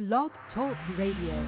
Blog Talk Radio.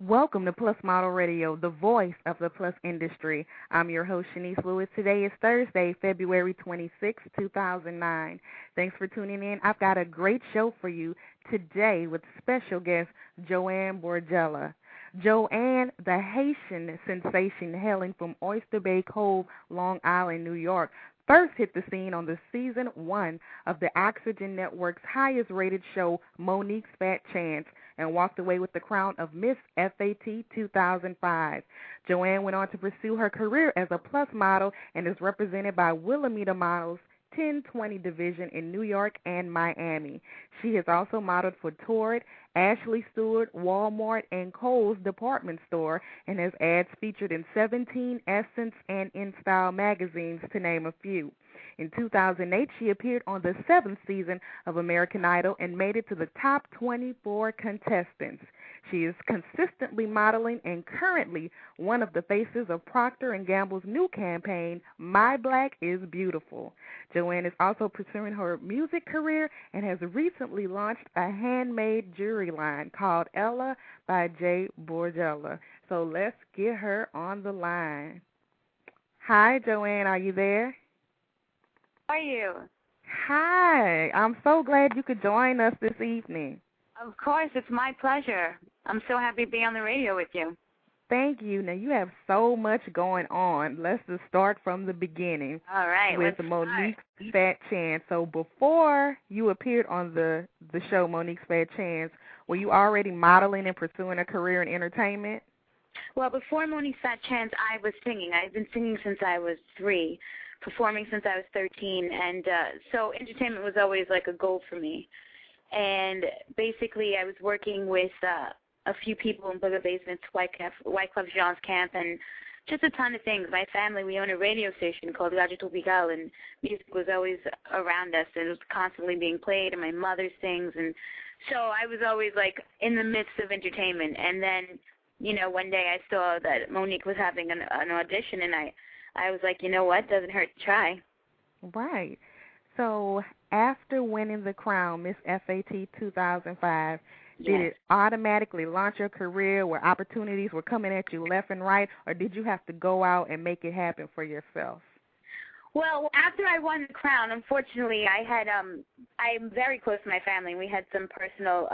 Welcome to Plus Model Radio, the voice of the plus industry. I'm your host, Chenese Lewis. Today is Thursday, February 26, 2009. Thanks for tuning in. I've got a great show for you today with special guest Joanne Borgella. Joanne, the Haitian sensation hailing from Oyster Bay Cove, Long Island, New York, first hit the scene on the season 1 of the Oxygen Network's highest-rated show, Monique's Fat Chance, and walked away with the crown of Miss FAT 2005. Joanne went on to pursue her career as a plus model and is represented by Wilhelmina Models 1020 division in New York and Miami. She has also modeled for Torrid, Ashley Stewart, Walmart, and Kohl's department store, and has ads featured in 17 Essence and InStyle magazines, to name a few. In 2008, she appeared on the 7th season of American Idol and made it to the top 24 contestants. She is consistently modeling and currently one of the faces of Procter & Gamble's new campaign, My Black is Beautiful. Joanne is also pursuing her music career and has recently launched a handmade jewelry line called Ella by J. Borgella. So let's get her on the line. Hi, Joanne. Are you there? How are you? Hi. I'm so glad you could join us this evening. Of course. It's my pleasure. I'm so happy to be on the radio with you. Thank you. Now, you have so much going on. Let's just start from the beginning. All right. With Monique's Fat Chance. So before you appeared on the show Monique's Fat Chance, were you already modeling and pursuing a career in entertainment? Well, before Monique's Fat Chance, I was singing. I've been singing since I was 3. Performing since I was 13, and so entertainment was always like a goal for me. And basically, I was working with a few people in Booger Basement's Wyclef Jean's camp, and just a ton of things. My family, we own a radio station called Radio Tropical, and music was always around us, and it was constantly being played, and my mother sings, and so I was always like in the midst of entertainment. And then, you know, one day I saw that Monique was having an audition, and I was like, you know what, doesn't hurt to try. Right. So after winning the crown, Miss FAT 2005, did it automatically launch your career where opportunities were coming at you left and right, or did you have to go out and make it happen for yourself? Well, after I won the crown, unfortunately, I'm very close to my family. We had some personal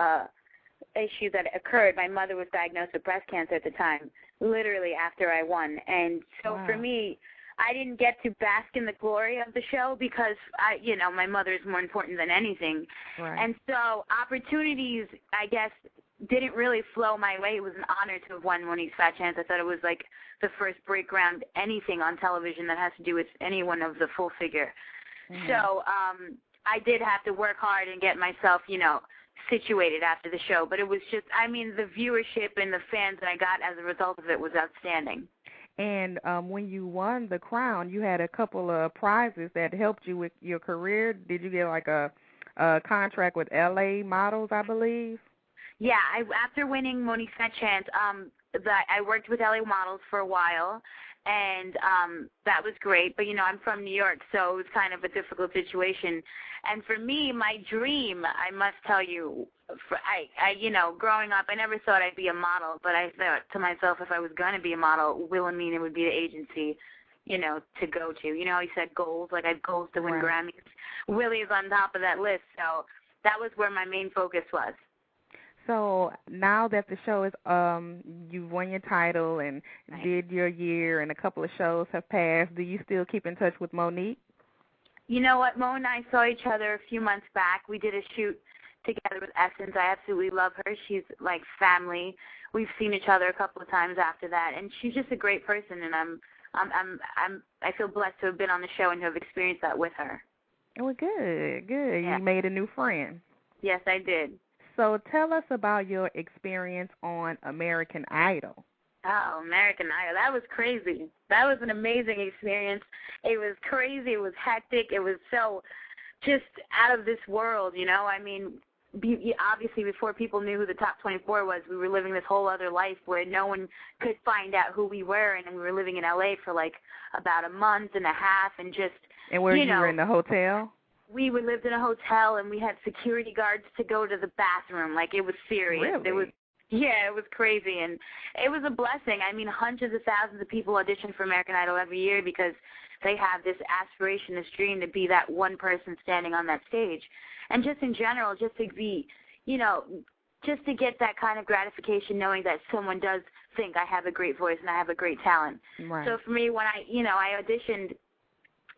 issue that occurred. My mother was diagnosed with breast cancer at the time, literally after I won. And so for me, I didn't get to bask in the glory of the show because, my mother is more important than anything. Right. And so opportunities, I guess, didn't really flow my way. It was an honor to have won Monique's Fat Chance. I thought it was like the first break ground anything on television that has to do with anyone of the full figure. Mm-hmm. So I did have to work hard and get myself, situated after the show. But it was just, the viewership and the fans that I got as a result of it was outstanding. And when you won the crown, you had a couple of prizes that helped you with your career. Did you get like a contract with LA Models, I believe? Yeah, after winning Monique's Fat Chance, I worked with LA Models for a while, and that was great. But, I'm from New York, so it was kind of a difficult situation. And for me, my dream, I must tell you, growing up, I never thought I'd be a model, but I thought to myself, if I was going to be a model, Wilhelmina would be the agency, to go to. You know how you said goals, like I had goals to win Grammys. Willie is on top of that list, so that was where my main focus was. So now that the show is, you've won your title and did your year and a couple of shows have passed, do you still keep in touch with Monique? You know what? Mo and I saw each other a few months back. We did a shoot together with Essence. I absolutely love her. She's like family. We've seen each other a couple of times after that, and she's just a great person. And I feel blessed to have been on the show and to have experienced that with her. Well, good. Yeah. You made a new friend. Yes, I did. So tell us about your experience on American Idol. Oh, American Idol. That was crazy. That was an amazing experience. It was crazy. It was hectic. It was so just out of this world, you know. I mean, obviously before people knew who the top 24 was, we were living this whole other life where no one could find out who we were, and we were living in L.A. for like about a month and a half, and just, and where you were in the hotel? We lived in a hotel, and we had security guards to go to the bathroom. Like, it was serious. Really? It was crazy, and it was a blessing. I mean, hundreds of thousands of people audition for American Idol every year because they have this aspiration, this dream to be that one person standing on that stage. And just in general, just to be, you know, just to get that kind of gratification knowing that someone does think I have a great voice and I have a great talent. Right. So for me, when I auditioned,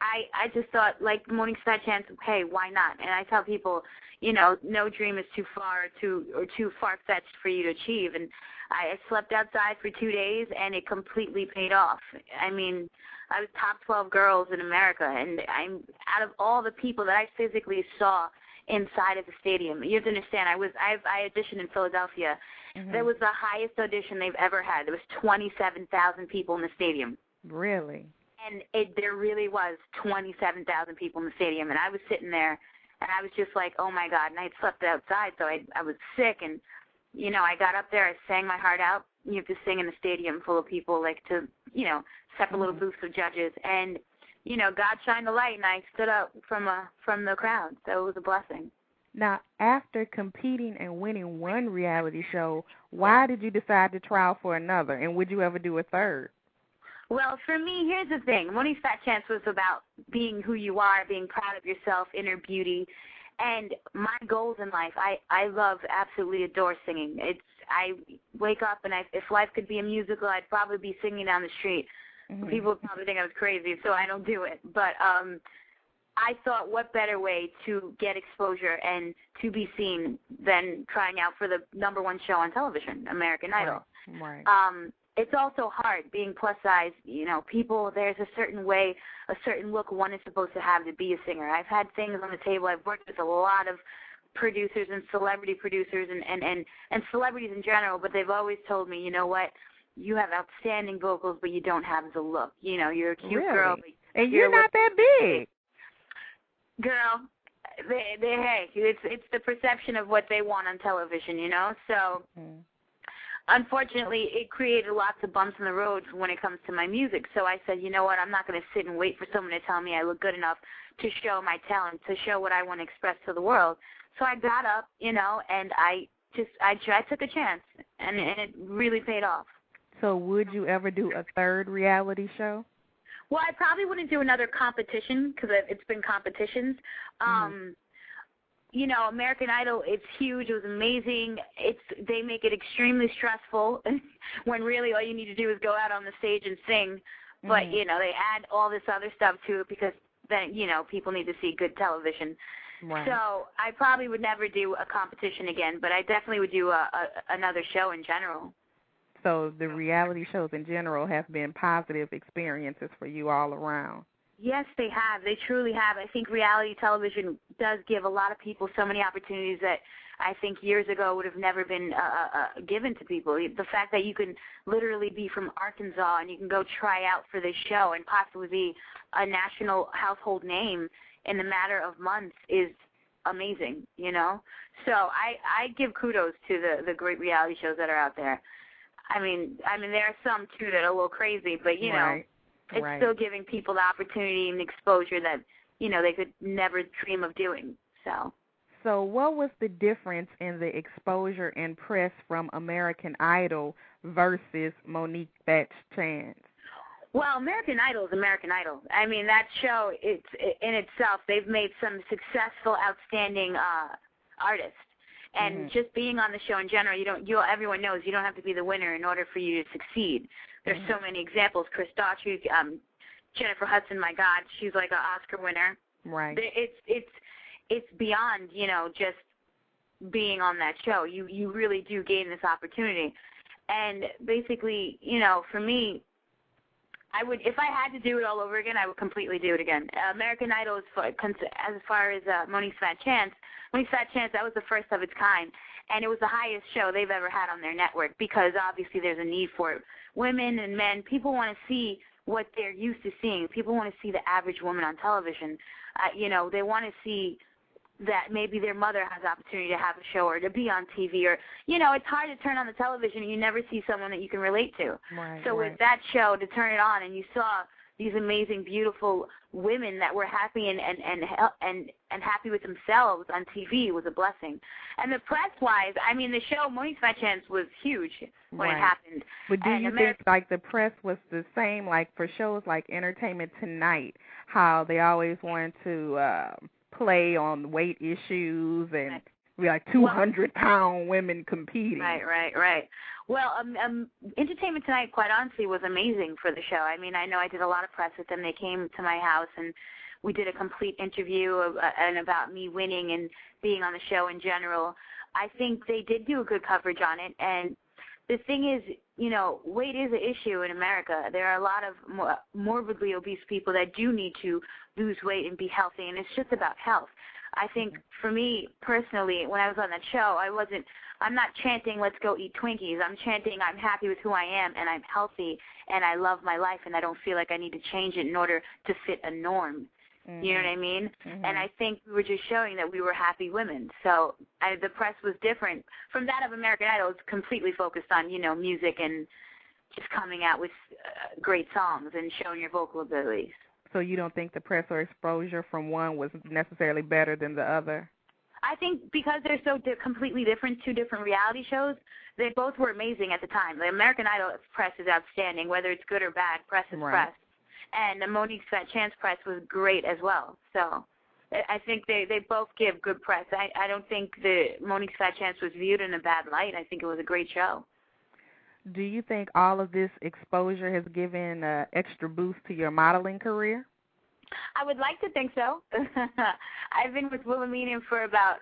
I just thought, like, Morning Star Chance, hey, why not? And I tell people, you know, no dream is too far or too far-fetched for you to achieve. And I slept outside for 2 days, and it completely paid off. I mean, I was top 12 girls in America, and I'm out of all the people that I physically saw inside of the stadium. You have to understand, I auditioned in Philadelphia. Mm-hmm. That was the highest audition they've ever had. There was 27,000 people in the stadium. Really? And there really was 27,000 people in the stadium, and I was sitting there, and I was just like, oh, my God, and I had slept outside, so I was sick, and, you know, I got up there, I sang my heart out. You have to sing in a stadium full of people, like, to, you know, separate little booths of judges, and, you know, God shined the light, and I stood up from the crowd, so it was a blessing. Now, after competing and winning one reality show, why did you decide to try out for another, and would you ever do a third? Well, for me, here's the thing. Morning Fat Chance was about being who you are, being proud of yourself, inner beauty, and my goals in life. I love, absolutely adore singing. I wake up, and if life could be a musical, I'd probably be singing down the street. Mm-hmm. People would probably think I was crazy, so I don't do it. But I thought, what better way to get exposure and to be seen than trying out for the #1 show on television, American Idol. Right. It's also hard being plus size. You know, there's a certain way, a certain look one is supposed to have to be a singer. I've had things on the table. I've worked with a lot of producers and celebrity producers and celebrities in general, but they've always told me, you know what, you have outstanding vocals, but you don't have the look. You know, you're a cute girl. And you're not that big. Girl, hey, it's the perception of what they want on television, you know, so... Mm-hmm. Unfortunately, it created lots of bumps in the road when it comes to my music. So I said, you know what, I'm not going to sit and wait for someone to tell me I look good enough to show my talent, to show what I want to express to the world. So I got up, you know, and I took a chance, and it really paid off. So would you ever do a third reality show? Well, I probably wouldn't do another competition because it's been competitions. You know, American Idol, it's huge. It was amazing. They make it extremely stressful when really all you need to do is go out on the stage and sing. But, you know, they add all this other stuff to it because then, you know, people need to see good television. Right. So I probably would never do a competition again, but I definitely would do another show in general. So the reality shows in general have been positive experiences for you all around. Yes, they have. They truly have. I think reality television does give a lot of people so many opportunities that I think years ago would have never been given to people. The fact that you can literally be from Arkansas and you can go try out for this show and possibly be a national household name in a matter of months is amazing, you know? So I give kudos to the great reality shows that are out there. I mean, there are some, too, that are a little crazy, but, you know, it's still giving people the opportunity and exposure that, you know, they could never dream of doing. So what was the difference in the exposure and press from American Idol versus Monique Fat Chance? Well, American Idol is American Idol. I mean, that show, in itself, they've made some successful, outstanding artists. And just being on the show in general, everyone knows you don't have to be the winner in order for you to succeed. There's so many examples. Chris Daughtry, Jennifer Hudson, my God, she's like an Oscar winner. Right. It's beyond, just being on that show. You really do gain this opportunity. And basically, for me, if I had to do it all over again, I would completely do it again. American Idol, as far as Monique's Fat Chance, that was the first of its kind. And it was the highest show they've ever had on their network because obviously there's a need for it. Women and men, people want to see what they're used to seeing. People want to see the average woman on television. They want to see that maybe their mother has the opportunity to have a show or to be on TV or, it's hard to turn on the television and you never see someone that you can relate to. Right, so right. With that show, to turn it on and you saw these amazing, beautiful women that were happy and happy with themselves on TV was a blessing. And the press-wise, the show Monique's Fat Chance was huge when it happened. But do you think like the press was the same, like for shows like Entertainment Tonight, how they always wanted to play on weight issues and be like 200-pound women competing? Right. Well, Entertainment Tonight, quite honestly, was amazing for the show. I know I did a lot of press with them. They came to my house, and we did a complete interview and about me winning and being on the show in general. I think they did do a good coverage on it. And the thing is, weight is an issue in America. There are a lot of morbidly obese people that do need to lose weight and be healthy, and it's just about health. I think for me personally, when I was on that show, I'm not chanting, let's go eat Twinkies. I'm chanting, I'm happy with who I am, and I'm healthy, and I love my life, and I don't feel like I need to change it in order to fit a norm. Mm-hmm. You know what I mean? Mm-hmm. And I think we were just showing that we were happy women. So the press was different from that of American Idol. It's completely focused on, music and just coming out with great songs and showing your vocal abilities. So you don't think the press or exposure from one was necessarily better than the other? I think because they're so completely different, two different reality shows, they both were amazing at the time. The American Idol press is outstanding. Whether it's good or bad, press is press. And the Monique's Fat Chance press was great as well. So I think they both give good press. I don't think the Monique's Fat Chance was viewed in a bad light. I think it was a great show. Do you think all of this exposure has given an extra boost to your modeling career? I would like to think so. I've been with Wilhelmina for about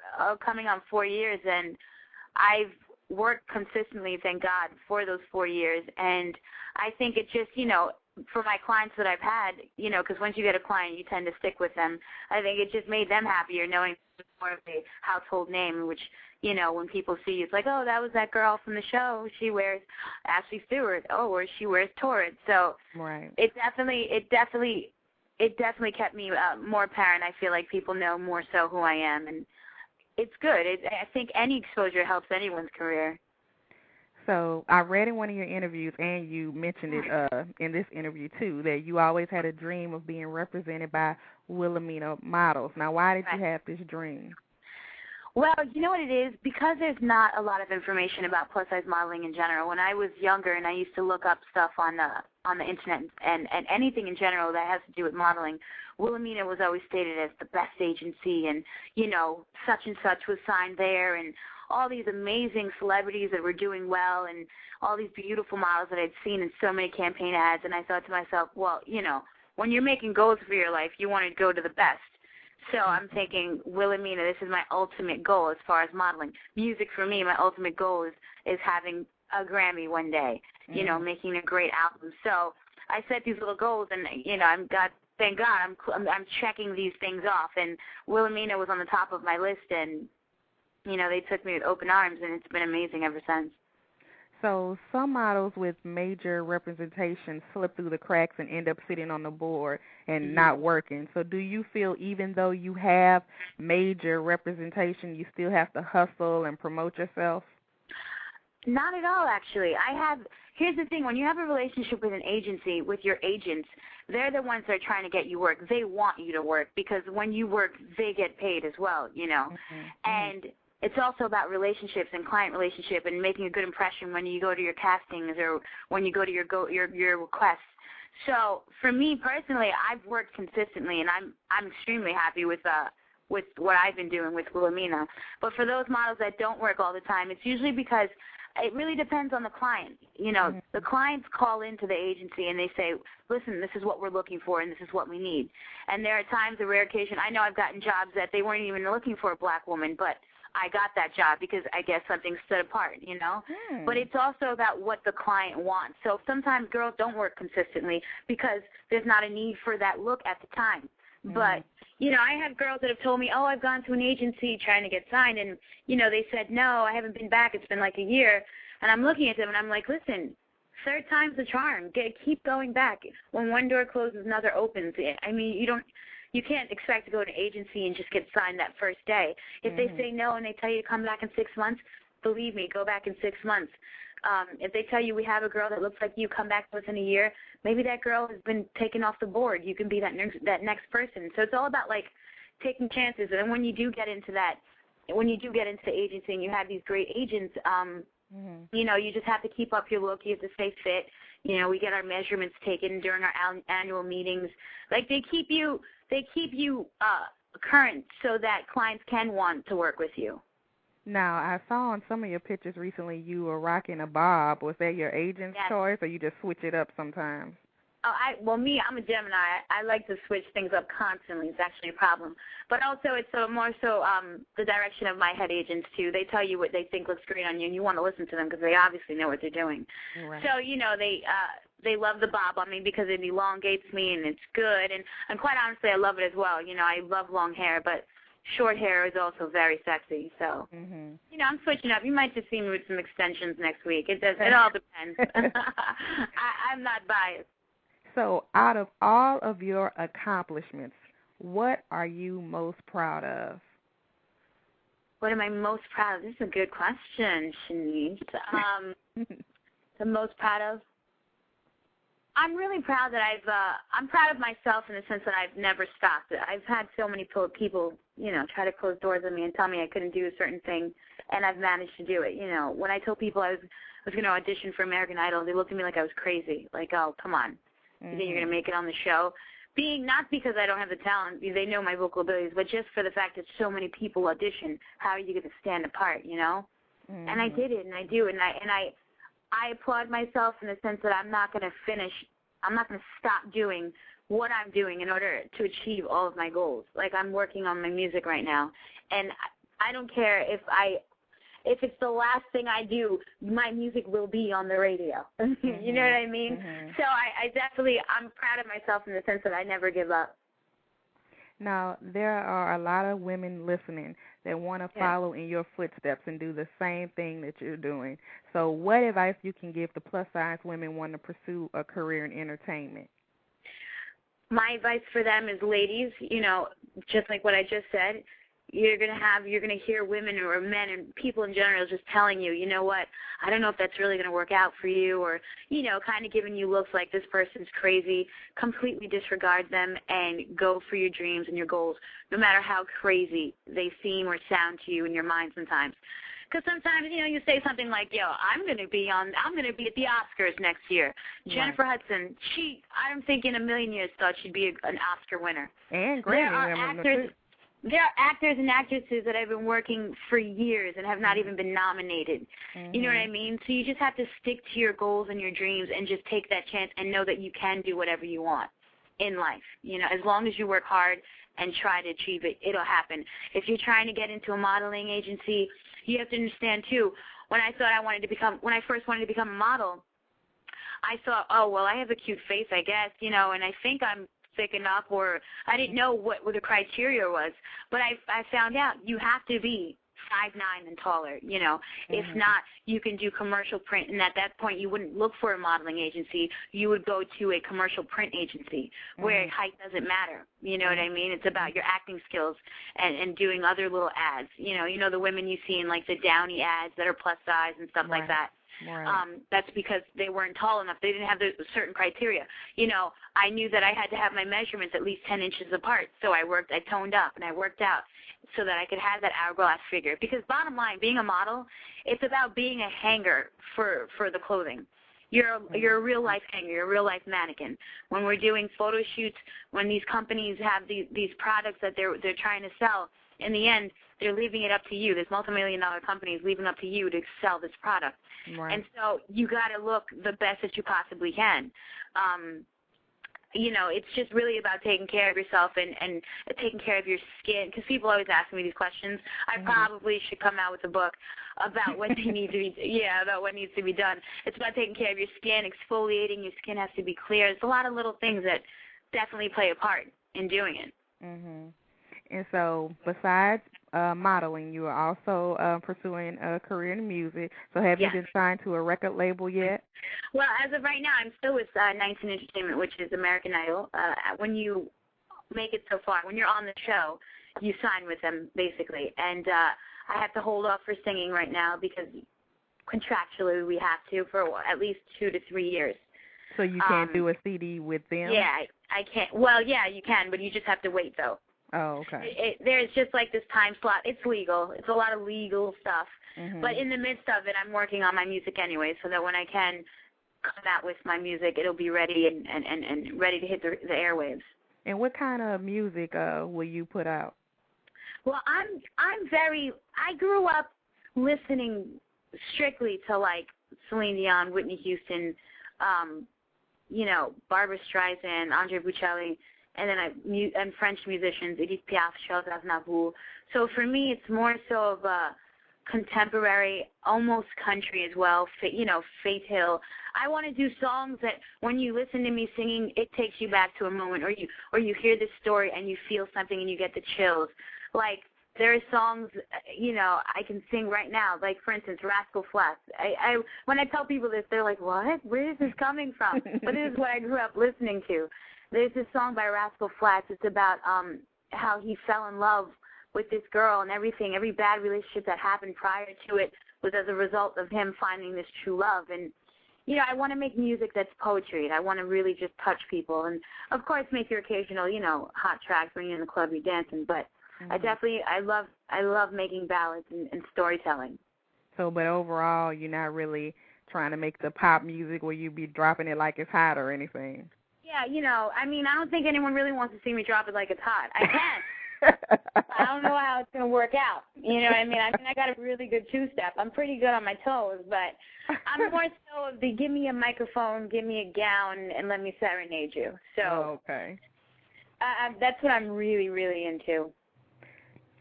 coming on 4 years, and I've worked consistently, thank God, for those 4 years. And I think it just, for my clients that I've had, because once you get a client, you tend to stick with them. I think it just made them happier knowing more of a household name, which, when people see you, it's like, oh, that was that girl from the show. She wears Ashley Stewart. Oh, or she wears Torrid. So it definitely kept me more apparent. I feel like people know more so who I am, and it's good. I think any exposure helps anyone's career. So I read in one of your interviews, and you mentioned it in this interview too, that you always had a dream of being represented by Wilhelmina models. Now, why did you have this dream? Well, you know what it is? Because there's not a lot of information about plus-size modeling in general. When I was younger and I used to look up stuff on the internet and anything in general that has to do with modeling, Wilhelmina was always stated as the best agency, and, such and such was signed there, and all these amazing celebrities that were doing well, and all these beautiful models that I'd seen in so many campaign ads. And I thought to myself, well, when you're making goals for your life, you want to go to the best. So I'm thinking, Wilhelmina, this is my ultimate goal as far as modeling. Music for me, my ultimate goal is having a Grammy one day, making a great album. So I set these little goals, and, thank God, I'm checking these things off. And Wilhelmina was on the top of my list, and, they took me with open arms, and it's been amazing ever since. So some models with major representation slip through the cracks and end up sitting on the board and not working. So do you feel even though you have major representation, you still have to hustle and promote yourself? Not at all, actually. Here's the thing. When you have a relationship with an agency, with your agents, they're the ones that are trying to get you work. They want you to work because when you work, they get paid as well, And it's also about relationships and client relationship and making a good impression when you go to your castings or when you go to your requests. So for me personally, I've worked consistently, and I'm extremely happy with what I've been doing with Wilhelmina. But for those models that don't work all the time, it's usually because it really depends on the client. You know, the clients call into the agency and they say, listen, this is what we're looking for and this is what we need. And there are times, a rare occasion, I know I've gotten jobs that they weren't even looking for a black woman, but I got that job because I guess something stood apart, you know. But it's also about what the client wants. So sometimes girls don't work consistently because there's not a need for that look at the time. But, you know, I have girls that have told me, oh, I've gone to an agency trying to get signed, and, you know, they said, no, I haven't been back. It's been like a year. And I'm looking at them, and I'm like, listen, third time's the charm. Keep going back. When one door closes, another opens. I mean, you can't expect to go to an agency and just get signed that first day. If they say no and they tell you to come back in 6 months, believe me, go back in 6 months. If they tell you we have a girl that looks like you, come back to us in a year, maybe that girl has been taken off the board. You can be that next person. So it's all about, like, taking chances. And when you do get into the agency and you have these great agents, you know, you just have to keep up your look. You have to stay fit. You know, we get our measurements taken during our annual meetings. Like, they keep you current so that clients can want to work with you. Now, I saw on some of your pictures recently you were rocking a bob. Was that your agent's choice, or you just switch it up sometimes? Well, I'm a Gemini. I like to switch things up constantly. It's actually a problem. But also, it's more so the direction of my head agents, too. They tell you what they think looks great on you, and you want to listen to them because they obviously know what they're doing. Right. So, you know, they love the bob on me because it elongates me, and it's good. And quite honestly, I love it as well. You know, I love long hair, but short hair is also very sexy. So, you know, I'm switching up. You might just see me with some extensions next week. It all depends. I'm not biased. So, out of all of your accomplishments, what are you most proud of? What am I most proud of? This is a good question, Chenese. The most proud of? I'm really proud that I'm proud of myself in the sense that I've never stopped. I've had so many people, you know, try to close doors on me and tell me I couldn't do a certain thing, and I've managed to do it. You know, when I told people I was going to audition for American Idol, they looked at me like I was crazy. Like, oh, come on. You think you're going to make it on the show? Not because I don't have the talent, they know my vocal abilities, but just for the fact that so many people audition, how are you going to stand apart, you know? And I did it, and I do it, and I applaud myself in the sense that I'm not going to stop doing what I'm doing in order to achieve all of my goals. Like, I'm working on my music right now, and I don't care if it's the last thing I do, my music will be on the radio. You know what I mean? So I'm proud of myself in the sense that I never give up. Now, there are a lot of women listening that want to follow in your footsteps and do the same thing that you're doing. So what advice you can give the plus-size women wanting to pursue a career in entertainment? My advice for them is, ladies, you know, just like what I just said, you're going to hear women or men and people in general just telling you, you know what, I don't know if that's really going to work out for you, or, you know, kind of giving you looks like this person's crazy. Completely disregard them and go for your dreams and your goals, no matter how crazy they seem or sound to you in your mind sometimes. Because sometimes, you know, you say something like, yo, I'm going to be at the Oscars next year. Jennifer Hudson, I don't think in a million years thought she'd be an Oscar winner. And Grammy women, there are actors and actresses that have been working for years and have not even been nominated. You know what I mean? So you just have to stick to your goals and your dreams and just take that chance and know that you can do whatever you want in life. You know, as long as you work hard and try to achieve it, it'll happen. If you're trying to get into a modeling agency, you have to understand, too, when I first wanted to become a model, I thought, oh, well, I have a cute face, I guess, you know, and I think I'm thick enough, or I didn't know what the criteria was. But I found out you have to be 5'9" and taller, you know. If not, you can do commercial print, and at that point you wouldn't look for a modeling agency. You would go to a commercial print agency where height doesn't matter. You know what I mean? It's about your acting skills and doing other little ads. You know the women you see in, like, the Downy ads that are plus size and stuff like that. That's because they weren't tall enough. They didn't have the certain criteria. You know, I knew that I had to have my measurements at least 10 inches apart. So I toned up and I worked out so that I could have that hourglass figure. Because bottom line, being a model, it's about being a hanger for the clothing. You're a real life hanger. You're a real life mannequin. When we're doing photo shoots, when these companies have these products that they're trying to sell, in the end, they're leaving it up to you. There's multi-million-dollar companies leaving it up to you to sell this product. Right. And so you got to look the best that you possibly can. It's just really about taking care of yourself and taking care of your skin. Because people always ask me these questions. I probably should come out with a book about what they need to be. About what needs to be done. It's about taking care of your skin, exfoliating. Your skin has to be clear. There's a lot of little things that definitely play a part in doing it. And so, besides modeling, you are also pursuing a career in music. So have you been signed to a record label yet? Well, as of right now, I'm still with 19 Entertainment, which is American Idol. When you make it so far, when you're on the show, you sign with them, basically. And I have to hold off for singing right now because contractually we have to for at least 2 to 3 years. So you can't do a CD with them? Yeah, I can't. Well, yeah, you can, but you just have to wait, though. Oh, okay. There's just like this time slot. It's legal. It's a lot of legal stuff. But in the midst of it, I'm working on my music anyway, so that when I can come out with my music, it'll be ready and ready to hit the airwaves. And what kind of music will you put out? Well, I grew up listening strictly to like Celine Dion, Whitney Houston, Barbra Streisand, Andre Bocelli, and then and French musicians, Edith Piaf, Charles Aznavour. So for me, it's more so of a contemporary, almost country as well. Faith Hill. I want to do songs that when you listen to me singing, it takes you back to a moment, or you hear this story and you feel something and you get the chills. Like there are songs, I can sing right now. Like for instance, Rascal Flatts. When I tell people this, they're like, "What? Where is this coming from?" But this is what I grew up listening to. There's this song by Rascal Flatts. It's about how he fell in love with this girl and everything. Every bad relationship that happened prior to it was as a result of him finding this true love. And, I want to make music that's poetry. And I want to really just touch people. And, of course, make your occasional, hot tracks when you're in the club, you're dancing. But I love making ballads and storytelling. So, but overall, you're not really trying to make the pop music where you be dropping it like it's hot or anything. Yeah, I don't think anyone really wants to see me drop it like it's hot. I can. I don't know how it's going to work out. You know what I mean? I got a really good two-step. I'm pretty good on my toes, but I'm more so of the give me a microphone, give me a gown, and let me serenade you. So okay. That's what I'm really, really into.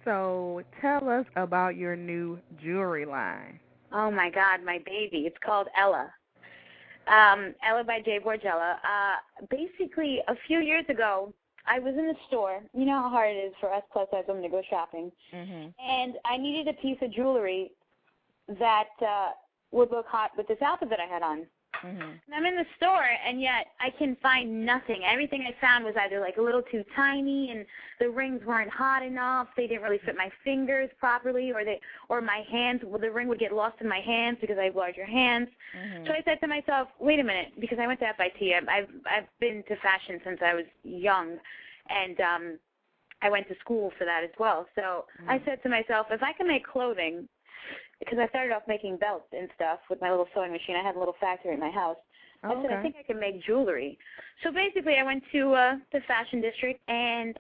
So tell us about your new jewelry line. Oh, my God, my baby. It's called Ella. Ella by Joanne Borgella. Basically, a few years ago, I was in the store. You know how hard it is for us plus-size women to go shopping. And I needed a piece of jewelry that would look hot with this outfit that I had on. And I'm in the store, and yet I can find nothing. Everything I found was either like a little too tiny, and the rings weren't hot enough. They didn't really fit my fingers properly, or my hands. Well, the ring would get lost in my hands because I have larger hands. So I said to myself, wait a minute, because I went to FIT. I've been to fashion since I was young, and I went to school for that as well. So I said to myself, if I can make clothing, because I started off making belts and stuff with my little sewing machine. I had a little factory in my house. I said, I think I can make jewelry. So basically I went to the fashion district, and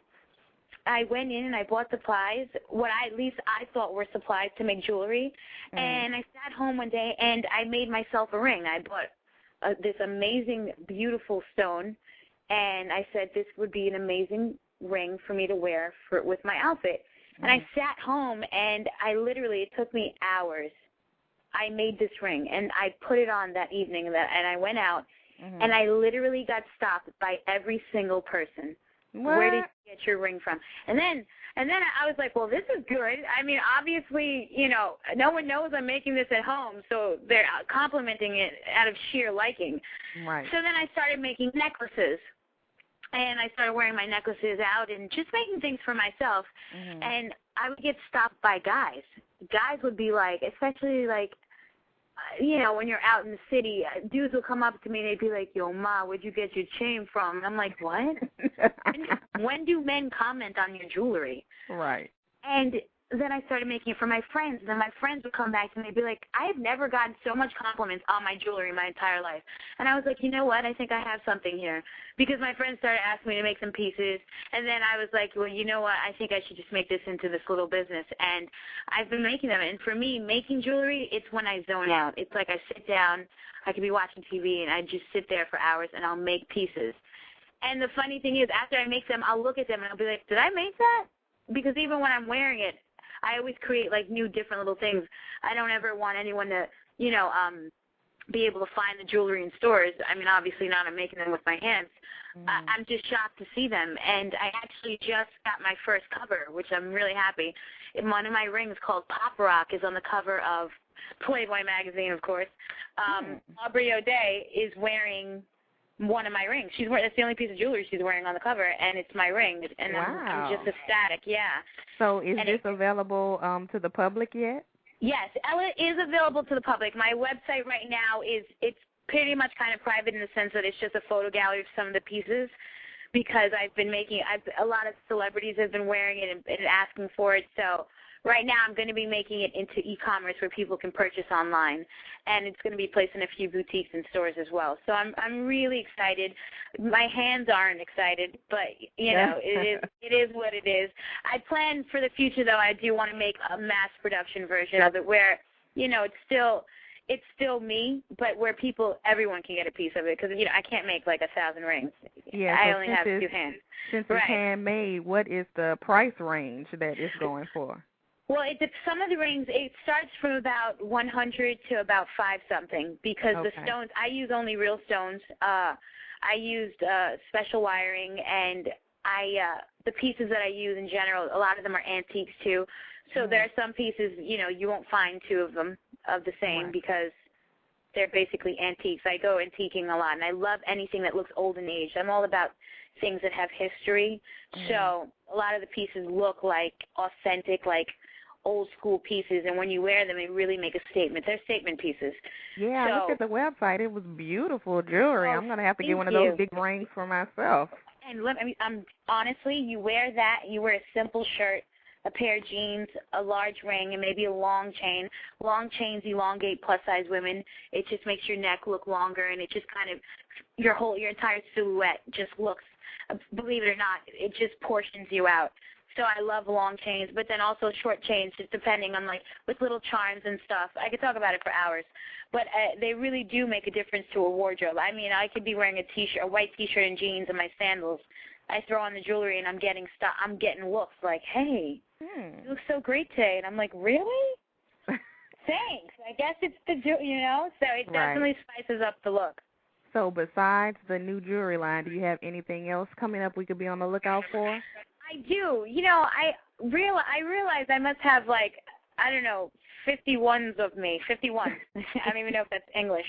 I went in and I bought supplies, at least I thought were supplies to make jewelry. And I sat home one day and I made myself a ring. I bought this amazing, beautiful stone, and I said this would be an amazing ring for me to wear with my outfit. And I sat home, and it took me hours. I made this ring, and I put it on that evening, and I went out, and I literally got stopped by every single person. What? Where did you get your ring from? And then I was like, well, this is good. I mean, obviously, no one knows I'm making this at home, so they're complimenting it out of sheer liking. Right. So then I started making necklaces. And I started wearing my necklaces out and just making things for myself. And I would get stopped by guys. Guys would be like, especially like, when you're out in the city, dudes will come up to me and they'd be like, yo, ma, where'd you get your chain from? And I'm like, what? When do men comment on your jewelry? Right. And then I started making it for my friends, and then my friends would come back to me and be like, I've never gotten so much compliments on my jewelry my entire life. And I was like, you know what, I think I have something here. Because my friends started asking me to make some pieces, and then I was like, well, you know what, I think I should just make this into this little business. And I've been making them, and for me, making jewelry, it's when I zone out. It's like I sit down, I could be watching TV, and I just sit there for hours, and I'll make pieces. And the funny thing is, after I make them, I'll look at them, and I'll be like, did I make that? Because even when I'm wearing it, I always create, like, new different little things. I don't ever want anyone to, you know, be able to find the jewelry in stores. I mean, obviously not. I'm making them with my hands. I'm just shocked to see them. And I actually just got my first cover, which I'm really happy. One of my rings called Pop Rock is on the cover of Playboy magazine, of course. Aubrey O'Day is wearing one of my rings. That's the only piece of jewelry she's wearing on the cover, and it's my ring. And wow. I'm just ecstatic, yeah. So is this available to the public yet? Yes, Ella is available to the public. My website right now it's pretty much kind of private in the sense that it's just a photo gallery of some of the pieces, because I've been making a lot of celebrities have been wearing it and asking for it. So right now I'm going to be making it into e-commerce where people can purchase online, and it's going to be placed in a few boutiques and stores as well. So I'm really excited. My hands aren't excited, but you know it is what it is. I plan for the future, though. I do want to make a mass production version of it where, you know, it's still me, but where everyone can get a piece of it, because, you know, I can't make like 1,000 rings. Yeah, I only have 2 hands. Since it's handmade, what is the price range that it's going for? Well, some of the rings, it starts from about 100 to about 5-something, because the stones, I use only real stones. I used special wiring, and the pieces that I use in general, a lot of them are antiques too. So there are some pieces, you know, you won't find 2 of them of the same because they're basically antiques. I go antiquing a lot, and I love anything that looks old and aged. I'm all about things that have history. So a lot of the pieces look like authentic, like old school pieces, and when you wear them, they really make a statement. They're statement pieces. Yeah, I looked at the website. It was beautiful jewelry. I'm going to have to get one of those big rings for myself. And look, I mean, honestly, you wear that, you wear a simple shirt, a pair of jeans, a large ring, and maybe a long chain. Long chains elongate plus-size women. It just makes your neck look longer, and it just kind of, your entire silhouette just looks, believe it or not, it just portions you out. So I love long chains, but then also short chains, just depending on, like, with little charms and stuff. I could talk about it for hours. But they really do make a difference to a wardrobe. I mean, I could be wearing a white T-shirt and jeans and my sandals. I throw on the jewelry, and I'm getting looks like, hey, you look so great today. And I'm like, really? Thanks. I guess it's you know? So it definitely spices up the look. So besides the new jewelry line, do you have anything else coming up we could be on the lookout for? I do. You know, I realize I must have, like, I don't know, 51s of me. 51. I don't even know if that's English.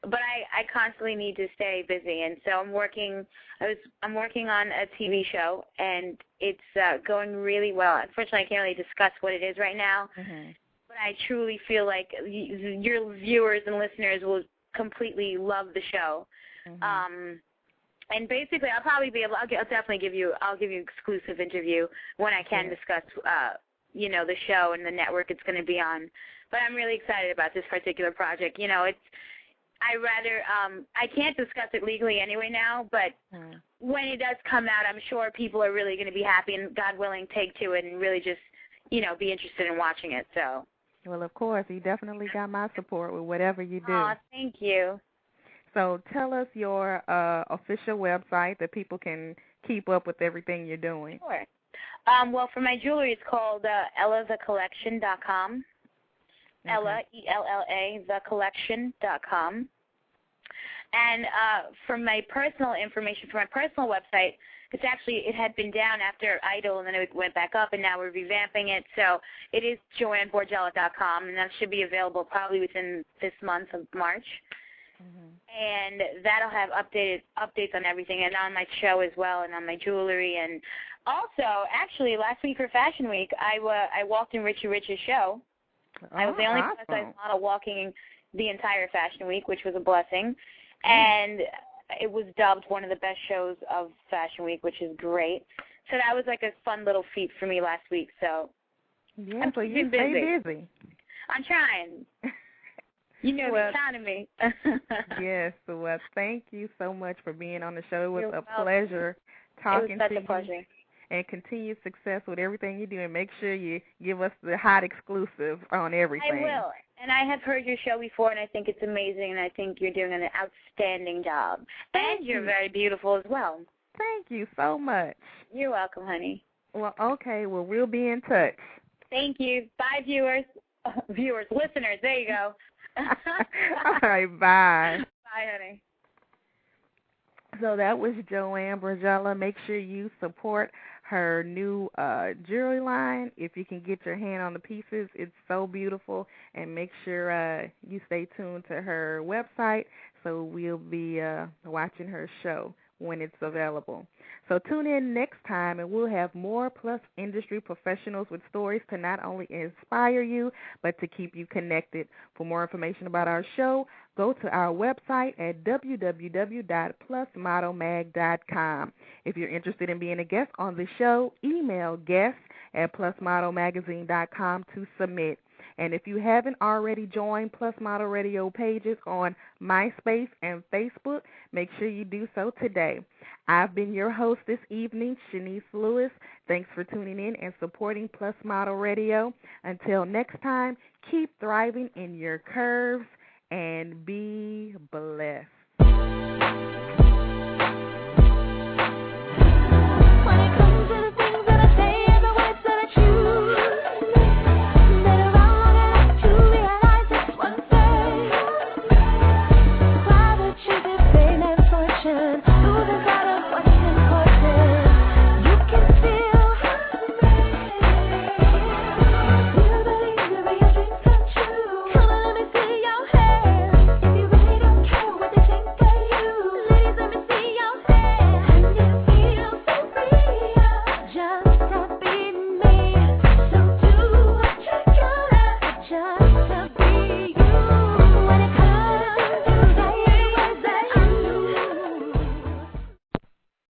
But I constantly need to stay busy, and so I'm working on a TV show, and it's going really well. Unfortunately, I can't really discuss what it is right now, but I truly feel like your viewers and listeners will completely love the show. And basically, I'll definitely give you exclusive interview when I can discuss, you know, the show and the network it's going to be on. But I'm really excited about this particular project. You know, I can't discuss it legally anyway now, but when it does come out, I'm sure people are really going to be happy and, God willing, take to it and really just, you know, be interested in watching it. So. Well, of course, you definitely got my support with whatever you do. Oh, thank you. So tell us your official website that people can keep up with everything you're doing. Sure. Well, for my jewelry, it's called EllaTheCollection.com. Ella, E-L-L-A, thecollection.com. And for my personal information, for my personal website, it had been down after Idol, and then it went back up, and now we're revamping it. So it is JoanneBorgella.com, and that should be available probably within this month of March. And that'll have updates on everything, and on my show as well, and on my jewelry. And also, actually, last week for Fashion Week, I walked in Richie Rich's show. I was the only plus-size model walking the entire Fashion Week, which was a blessing. And it was dubbed one of the best shows of Fashion Week, which is great. So that was like a fun little feat for me last week. So Yeah, so you stay busy. I'm trying. You know the economy. Yes, well, thank you so much for being on the show. It was You're a welcome. pleasure talking to you. It was such a pleasure. And continued success with everything you do, and make sure you give us the hot exclusive on everything. I will. And I have heard your show before, and I think it's amazing, and I think you're doing an outstanding job. And you're very beautiful as well. Thank you so much. You're welcome, honey. Well, okay. Well, we'll be in touch. Thank you. Bye, viewers. Listeners. There you go. All right, bye. Bye, honey. So that was Joanne Borgella. Make sure you support her new jewelry line. If you can get your hand on the pieces, it's so beautiful. And make sure you stay tuned to her website, so we'll be watching her show when it's available. So tune in next time, and we'll have more Plus industry professionals with stories to not only inspire you, but to keep you connected. For more information about our show, go to our website at www.plusmodelmag.com. If you're interested in being a guest on the show, email guest@plusmodelmagazine.com to submit. And if you haven't already joined Plus Model Radio pages on MySpace and Facebook, make sure you do so today. I've been your host this evening, Chenese Lewis. Thanks for tuning in and supporting Plus Model Radio. Until next time, keep thriving in your curves and be blessed.